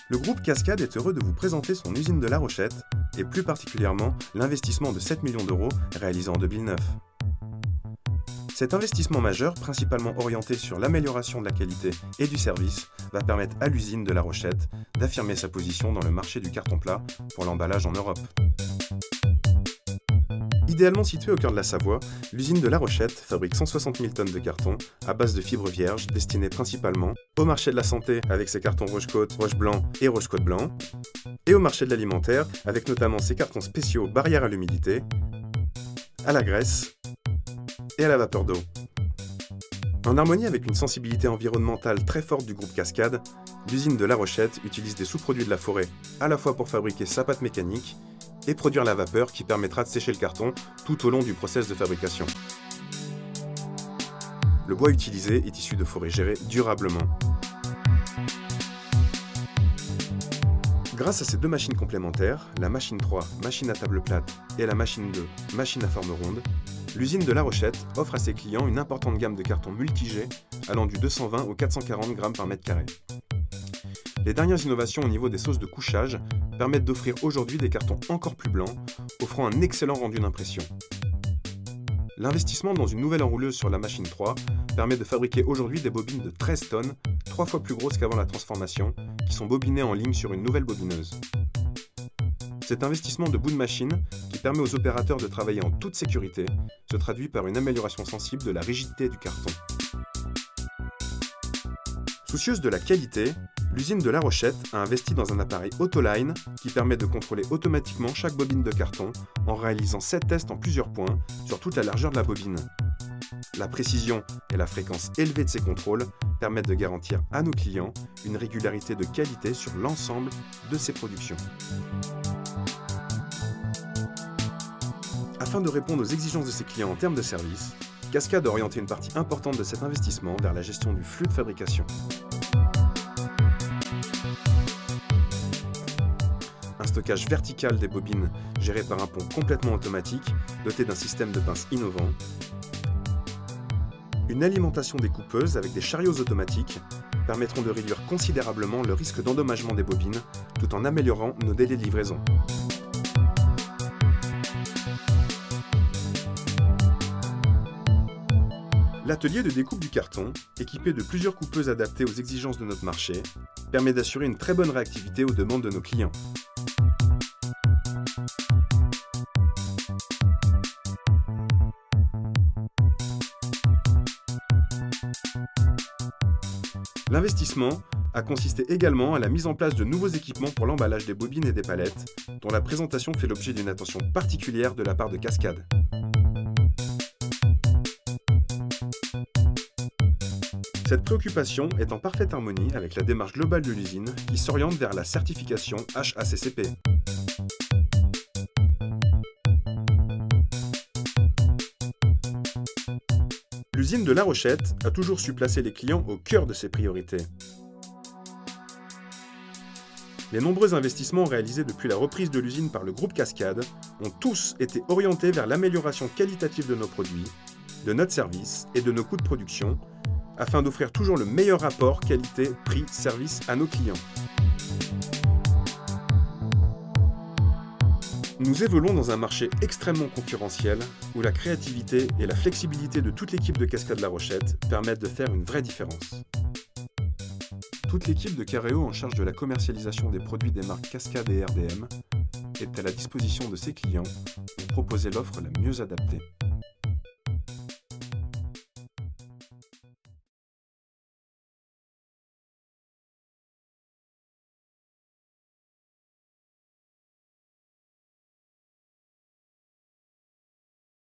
Le groupe Cascade est heureux de vous présenter son usine de La Rochette et plus particulièrement l'investissement de 7 millions d'euros réalisé en 2009. Cet investissement majeur, principalement orienté sur l'amélioration de la qualité et du service, va permettre à l'usine de La Rochette d'affirmer sa position dans le marché du carton plat pour l'emballage en Europe. Idéalement située au cœur de la Savoie, l'usine de La Rochette fabrique 160 000 tonnes de carton à base de fibres vierges destinés principalement au marché de la santé avec ses cartons Roche-Côte, Roche-Blanc et Roche-Côte Blanc, et au marché de l'alimentaire avec notamment ses cartons spéciaux barrières à l'humidité, à la graisse et à la vapeur d'eau. En harmonie avec une sensibilité environnementale très forte du groupe Cascade, l'usine de La Rochette utilise des sous-produits de la forêt à la fois pour fabriquer sa pâte mécanique et produire la vapeur qui permettra de sécher le carton tout au long du process de fabrication. Le bois utilisé est issu de forêts gérées durablement. Grâce à ces deux machines complémentaires, la machine 3, machine à table plate, et la machine 2, machine à forme ronde, l'usine de La Rochette offre à ses clients une importante gamme de cartons multi-jets allant du 220 au 440 grammes par mètre carré. Les dernières innovations au niveau des sauces de couchage permettent d'offrir aujourd'hui des cartons encore plus blancs, offrant un excellent rendu d'impression. L'investissement dans une nouvelle enrouleuse sur la machine 3 permet de fabriquer aujourd'hui des bobines de 13 tonnes, 3 fois plus grosses qu'avant la transformation, qui sont bobinées en ligne sur une nouvelle bobineuse. Cet investissement de bout de machine, qui permet aux opérateurs de travailler en toute sécurité, se traduit par une amélioration sensible de la rigidité du carton. Soucieuse de la qualité, l'usine de La Rochette a investi dans un appareil Autoline qui permet de contrôler automatiquement chaque bobine de carton en réalisant 7 tests en plusieurs points sur toute la largeur de la bobine. La précision et la fréquence élevée de ces contrôles permettent de garantir à nos clients une régularité de qualité sur l'ensemble de ces productions. Afin de répondre aux exigences de ses clients en termes de service, Cascade a orienté une partie importante de cet investissement vers la gestion du flux de fabrication. Un stockage vertical des bobines géré par un pont complètement automatique, doté d'un système de pince innovant. Une alimentation des coupeuses avec des chariots automatiques permettront de réduire considérablement le risque d'endommagement des bobines tout en améliorant nos délais de livraison. L'atelier de découpe du carton, équipé de plusieurs coupeuses adaptées aux exigences de notre marché, permet d'assurer une très bonne réactivité aux demandes de nos clients. L'investissement a consisté également à la mise en place de nouveaux équipements pour l'emballage des bobines et des palettes, dont la présentation fait l'objet d'une attention particulière de la part de Cascade. Cette préoccupation est en parfaite harmonie avec la démarche globale de l'usine qui s'oriente vers la certification HACCP. L'usine de La Rochette a toujours su placer les clients au cœur de ses priorités. Les nombreux investissements réalisés depuis la reprise de l'usine par le groupe Cascade ont tous été orientés vers l'amélioration qualitative de nos produits, de notre service et de nos coûts de production, afin d'offrir toujours le meilleur rapport qualité-prix-service à nos clients. Nous évoluons dans un marché extrêmement concurrentiel où la créativité et la flexibilité de toute l'équipe de Cascade La Rochette permettent de faire une vraie différence. Toute l'équipe de Careo en charge de la commercialisation des produits des marques Cascade et RDM est à la disposition de ses clients pour proposer l'offre la mieux adaptée.